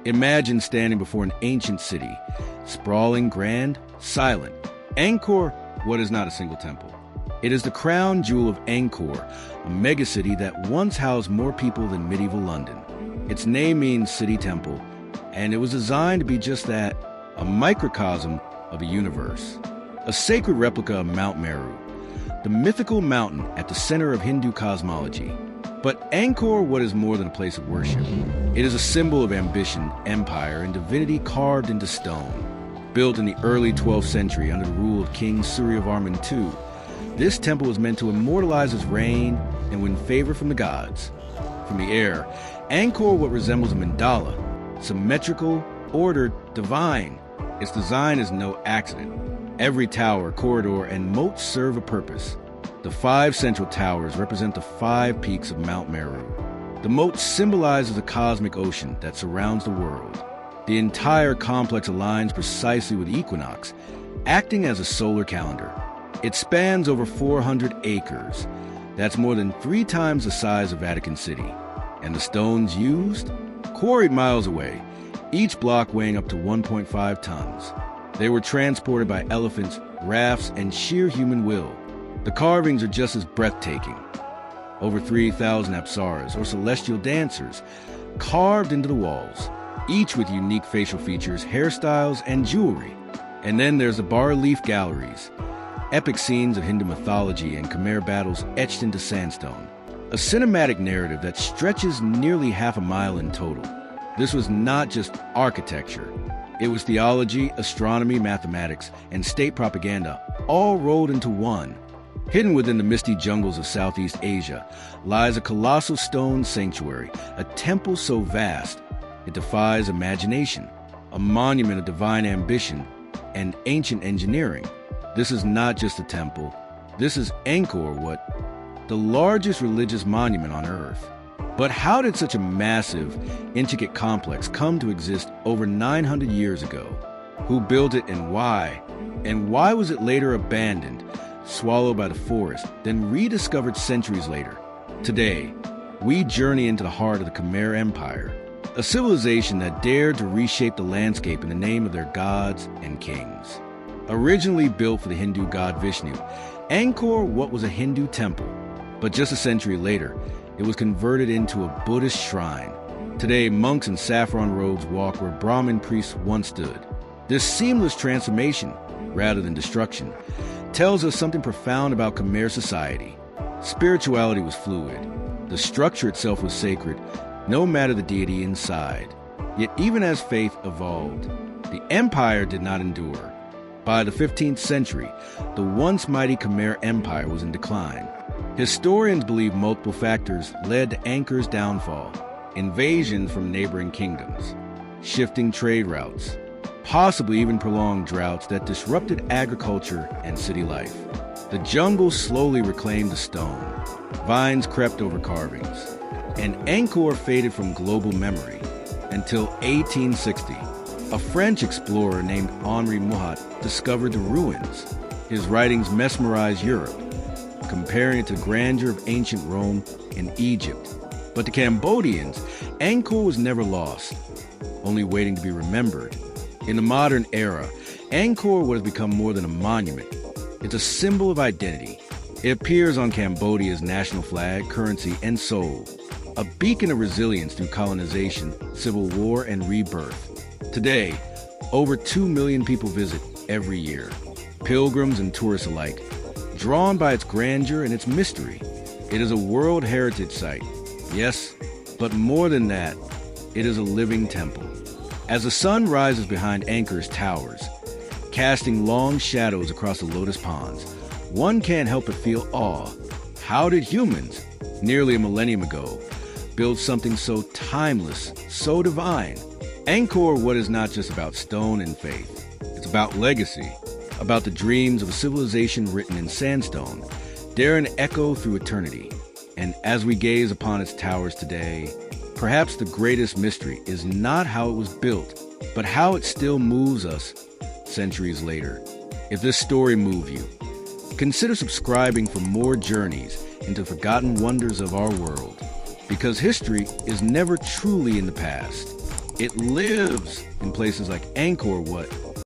Imagine standing before an ancient city, sprawling, grand, silent. Angkor Wat is not a single temple. It is the crown jewel of Angkor, a megacity that once housed more people than medieval London. Its name means city temple, and it was designed to be just that, a microcosm of a universe. A sacred replica of Mount Meru, the mythical mountain at the center of Hindu cosmology. But Angkor Wat is more than a place of worship. It is a symbol of ambition, empire, and divinity carved into stone. Built in the early 12th century under the rule of King Suryavarman II, this temple was meant to immortalize his reign and win favor from the gods. From the air, Angkor Wat resembles a mandala, symmetrical, ordered, divine. Its design is no accident. Every tower, corridor, and moat serve a purpose. The 5 central towers represent the 5 peaks of Mount Meru. The moat symbolizes the cosmic ocean that surrounds the world. The entire complex aligns precisely with the equinox, acting as a solar calendar. It spans over 400 acres. That's more than 3 times the size of Vatican City. And the stones used? Quarried miles away, each block weighing up to 1.5 tons. They were transported by elephants, rafts, and sheer human will. The carvings are just as breathtaking. Over 3,000 apsaras, or celestial dancers, carved into the walls, each with unique facial features, hairstyles, and jewelry. And then there's the bas-relief galleries, epic scenes of Hindu mythology and Khmer battles etched into sandstone. A cinematic narrative that stretches nearly half a mile in total. This was not just architecture. It was theology, astronomy, mathematics, and state propaganda, all rolled into one. Hidden within the misty jungles of Southeast Asia lies a colossal stone sanctuary, a temple so vast it defies imagination, a monument of divine ambition and ancient engineering. This is not just a temple. This is Angkor Wat, the largest religious monument on Earth. But how did such a massive, intricate complex come to exist over 900 years ago? Who built it and why? And why was it later abandoned, swallowed by the forest, then rediscovered centuries later? Today, we journey into the heart of the Khmer Empire, a civilization that dared to reshape the landscape in the name of their gods and kings. Originally built for the Hindu god Vishnu, Angkor Wat was a Hindu temple, but just a century later, it was converted into a Buddhist shrine. Today, monks in saffron robes walk where Brahmin priests once stood. This seamless transformation, rather than destruction, tells us something profound about Khmer society. Spirituality was fluid. The structure itself was sacred, no matter the deity inside. Yet even as faith evolved, the empire did not endure. By the 15th century, the once mighty Khmer Empire was in decline. Historians believe multiple factors led to Angkor's downfall: invasions from neighboring kingdoms, shifting trade routes, possibly even prolonged droughts that disrupted agriculture and city life. The jungle slowly reclaimed the stone, vines crept over carvings, and Angkor faded from global memory until 1860. A French explorer named Henri Mouhot discovered the ruins. His writings mesmerized Europe, comparing it to the grandeur of ancient Rome and Egypt. But to Cambodians, Angkor was never lost, only waiting to be remembered. In the modern era, Angkor Wat has become more than a monument. It's a symbol of identity. It appears on Cambodia's national flag, currency, and soul, a beacon of resilience through colonization, civil war, and rebirth. Today, over 2 million people visit every year, pilgrims and tourists alike, drawn by its grandeur and its mystery. It is a World Heritage Site, yes, but more than that, it is a living temple. As the sun rises behind Angkor's towers, casting long shadows across the lotus ponds, one can't help but feel awe. How did humans, nearly a millennium ago, build something so timeless, so divine? Angkor Wat is not just about stone and faith. It's about legacy, about the dreams of a civilization written in sandstone, daring to echo through eternity. And as we gaze upon its towers today, perhaps the greatest mystery is not how it was built, but how it still moves us centuries later. If this story moved you, consider subscribing for more journeys into forgotten wonders of our world, because history is never truly in the past. It lives in places like Angkor Wat